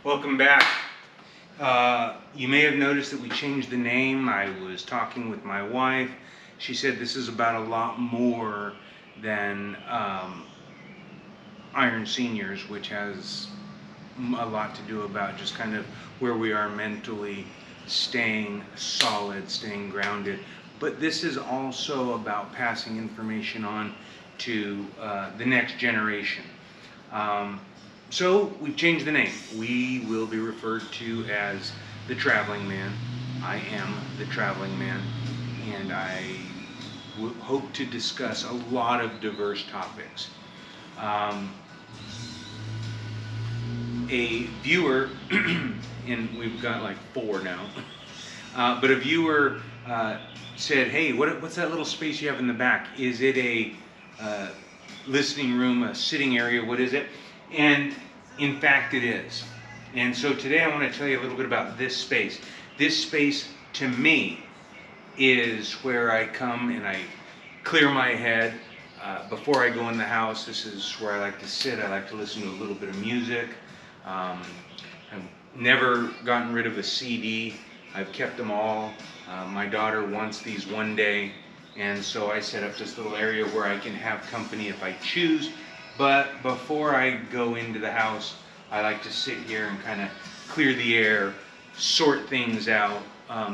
Welcome back. You may have noticed that we changed the name. I was talking with my wife. She said this is about a lot more than Iron Seniors, which has a lot to do about just kind of where we are mentally, staying solid, staying grounded. But this is also about passing information on to the next generation. So we've changed the name. We will be referred to as the Traveling Man. I am the Traveling Man, and I hope to discuss a lot of diverse topics. A viewer, and we've got like 4 now, but a viewer said, "Hey, what's that little space you have in the back? Is it a listening room, a sitting area? What is it?" And in fact, it is. And so today I want to tell you a little bit about this space. This space, to me, is where I come and I clear my head. Before I go in the house, this is where I like to sit. I like to listen to a little bit of music. I've never gotten rid of a CD. I've kept them all. My daughter wants these one day, and so I set up this little area where I can have company if I choose. But before I go into the house, I like to sit here and kind of clear the air, sort things out.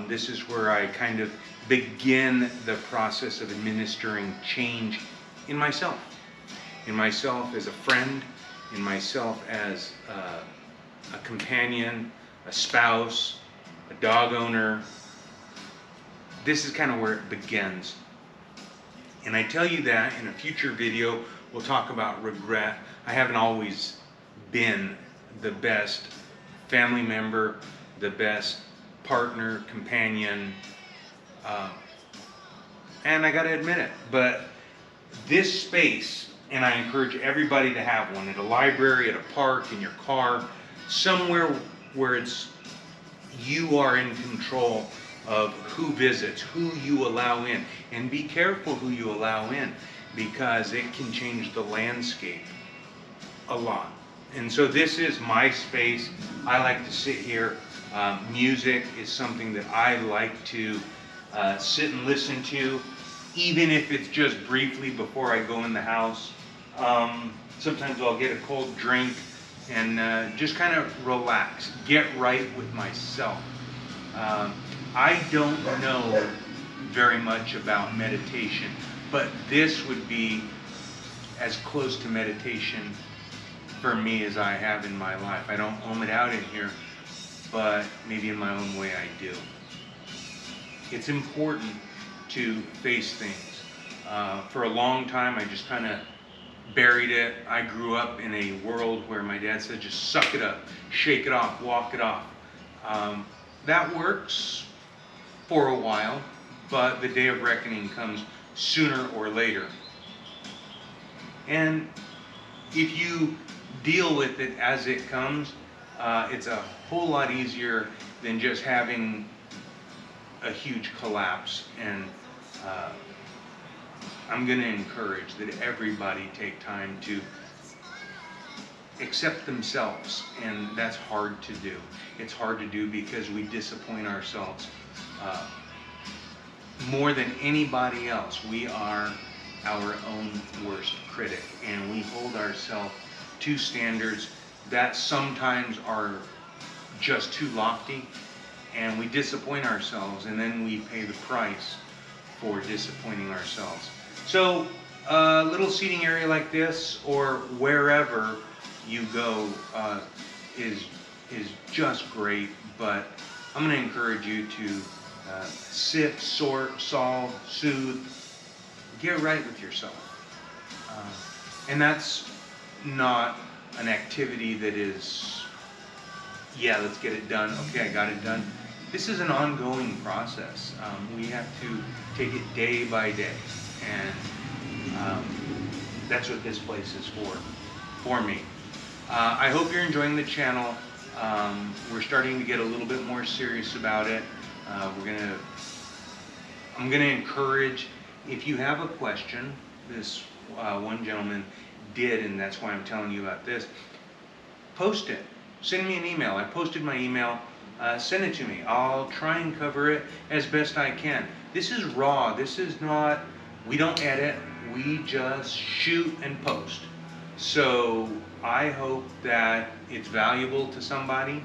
This is where I kind of begin the process of administering change in myself as a friend, in myself as a companion, a spouse, a dog owner. This is kind of where it begins. And I tell you that in a future video, we'll talk about regret. I haven't always been the best family member, the best partner, companion, and I gotta admit it, but this space, and I encourage everybody to have one, at a library, at a park, in your car, somewhere where you are in control of who visits, who you allow in, and be careful who you allow in, because it can change the landscape a lot. And so this is my space. I like to sit here. Music is something that I like to sit and listen to, even if it's just briefly before I go in the house. Sometimes I'll get a cold drink and just kind of relax, get right with myself. I don't know very much about meditation, but this would be as close to meditation for me as I have in my life. I don't own it out in here, but maybe in my own way I do. It's important to face things. For a long time, I just kind of buried it. I grew up in a world where my dad said, just suck it up, shake it off, walk it off. That works for a while, but the day of reckoning comes sooner or later. And if you deal with it as it comes, it's a whole lot easier than just having a huge collapse. And I'm going to encourage that everybody take time to accept themselves, and that's hard to do. It's hard to do because we disappoint ourselves. More than anybody else, we are our own worst critic, and we hold ourselves to standards that sometimes are just too lofty, and we disappoint ourselves, and then we pay the price for disappointing ourselves. So a little seating area like this, or wherever you go, is just great, but I'm going to encourage you to sit, sort, solve, soothe, get right with yourself. And that's not an activity that is, yeah, let's get it done, okay, I got it done. This is an ongoing process. We have to take it day by day, and that's what this place is for me. I hope you're enjoying the channel. We're starting to get a little bit more serious about it. I'm gonna encourage, if you have a question, this one gentleman did, and that's why I'm telling you about this, post it. send me an email. I posted my email. Send it to me. I'll try and cover it as best I can. This is raw. This is not, we don't edit. We just shoot and post. So I hope that it's valuable to somebody.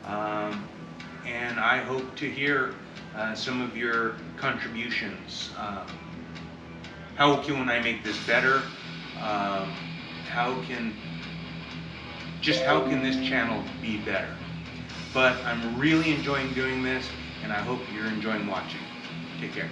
And I hope to hear some of your contributions. How can I make this better? How can this channel be better? But I'm really enjoying doing this, and I hope you're enjoying watching. Take care.